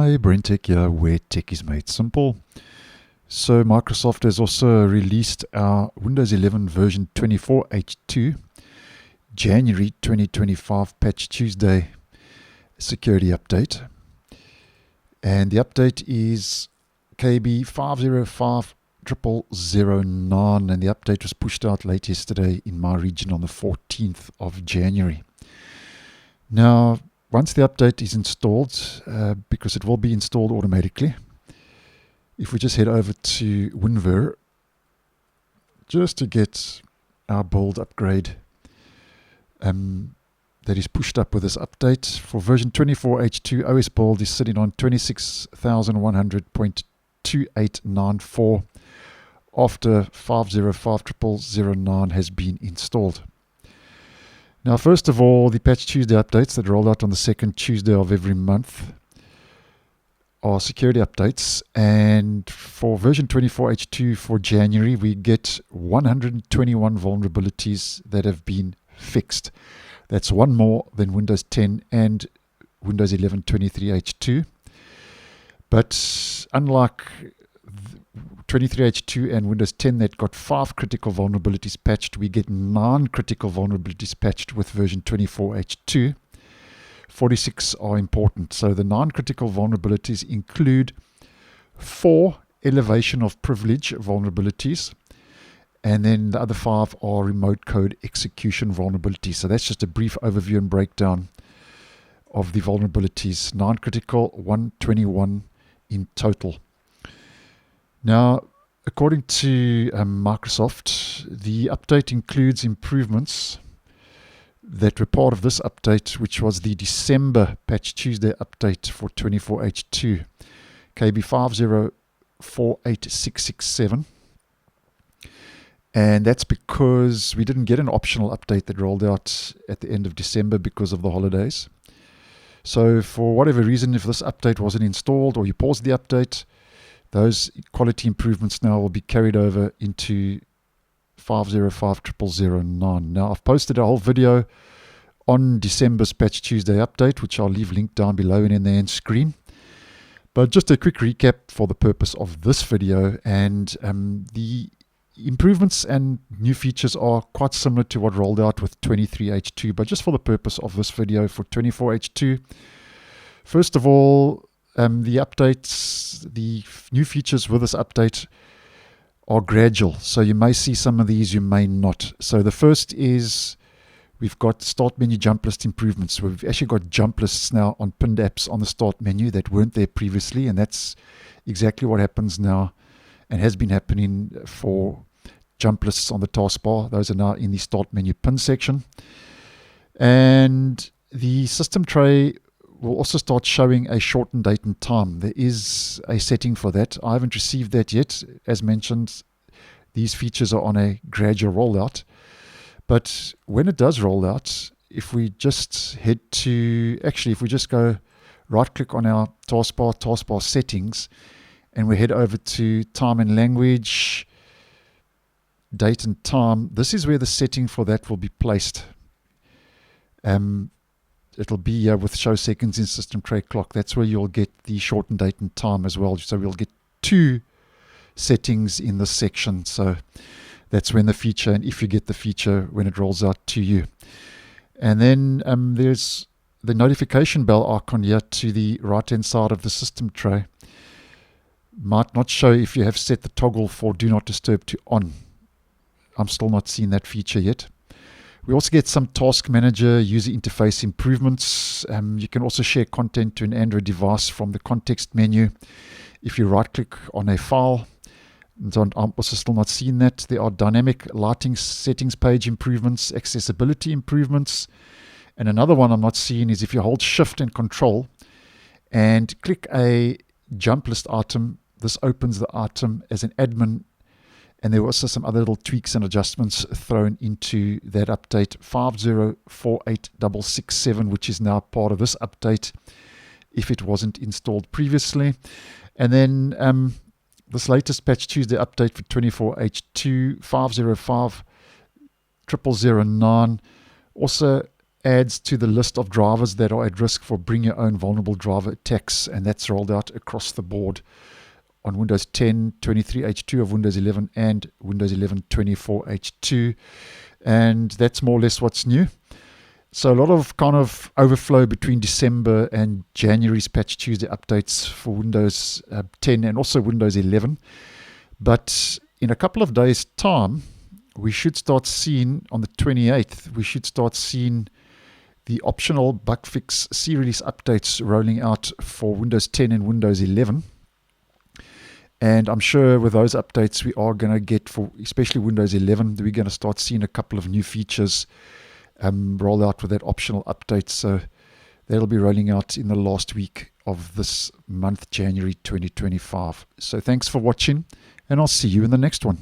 Hi, BrenTech here, where tech is made simple. So Microsoft has also released our Windows 11 version 24H2 January 2025 Patch Tuesday security update. And the update is KB5050009, and the update was pushed out late yesterday in my region on the 14th of January. Now, once the update is installed, because it will be installed automatically, if we just head over to WinVer, just to get our build upgrade that is pushed up with this update. For version 24H2, OS build is sitting on 26,100.2894 after 5050009 has been installed. Now, first of all, the Patch Tuesday updates that roll out on the second Tuesday of every month are security updates. And for version 24H2 for January, we get 121 vulnerabilities that have been fixed. That's one more than Windows 10 and Windows 11 23H2. But unlike 23H2 and Windows 10 that got 5 critical vulnerabilities patched, we get 9 critical vulnerabilities patched with version 24H2. 46 are important. So the 9 critical vulnerabilities include 4 elevation of privilege vulnerabilities, and then the other 5 are remote code execution vulnerabilities. So that's just a brief overview and breakdown of the vulnerabilities. 9 critical, 121 in total. Now, according to Microsoft, the update includes improvements that were part of this update, which was the December Patch Tuesday update for 24H2, KB5048667. And that's because we didn't get an optional update that rolled out at the end of December because of the holidays. So for whatever reason, if this update wasn't installed or you paused the update, those quality improvements now will be carried over into 5050009. Now, I've posted a whole video on December's Patch Tuesday update, which I'll leave linked down below and in the end screen. But just a quick recap for the purpose of this video, and the improvements and new features are quite similar to what rolled out with 23H2, but just for the purpose of this video for 24H2, first of all, the updates, the new features with this update are gradual. So you may see some of these, you may not. So the first is we've got start menu jump list improvements. We've actually got jump lists now on pinned apps on the start menu that weren't there previously, and that's exactly what happens now and has been happening for jump lists on the taskbar. Those are now in the start menu pin section. And the system tray will also start showing a shortened date and time. There is a setting for that. I haven't received that yet. As mentioned, these features are on a gradual rollout. But when it does roll out, if we just head to, actually, if we just go right click on our taskbar settings, and we head over to time and language, date and time, this is where the setting for that will be placed. It'll be with show seconds in system tray clock. That's where you'll get the shortened date and time as well. So we'll get 2 settings in this section. So that's when the feature, and if you get the feature when it rolls out to you. And then there's the notification bell icon here to the right hand side of the system tray. Might not show if you have set the toggle for do not disturb to on. I'm still not seeing that feature yet. We also get some task manager user interface improvements. You can also share content to an Android device from the context menu if you right click on a file. So I'm also still not seeing that. There are dynamic lighting settings page improvements, accessibility improvements. And another one I'm not seeing is if you hold shift and control and click a jump list item, this opens the item as an admin. And there were also some other little tweaks and adjustments thrown into that update 5048667, which is now part of this update if it wasn't installed previously. And then this latest Patch Tuesday update for 24H2 5050009 also adds to the list of drivers that are at risk for bring your own vulnerable driver attacks, and that's rolled out across the board on Windows 10 23H2 of Windows 11 and Windows 11 24H2, and that's more or less what's new. So a lot of kind of overflow between December and January's Patch Tuesday updates for Windows 10 and also Windows 11. But in a couple of days' time, we should start seeing, on the 28th, we should start seeing the optional bug fix C-release updates rolling out for Windows 10 and Windows 11. And I'm sure with those updates we are going to get, for especially Windows 11, we're going to start seeing a couple of new features roll out with that optional update. So that'll be rolling out in the last week of this month, January 2025. So thanks for watching, and I'll see you in the next one.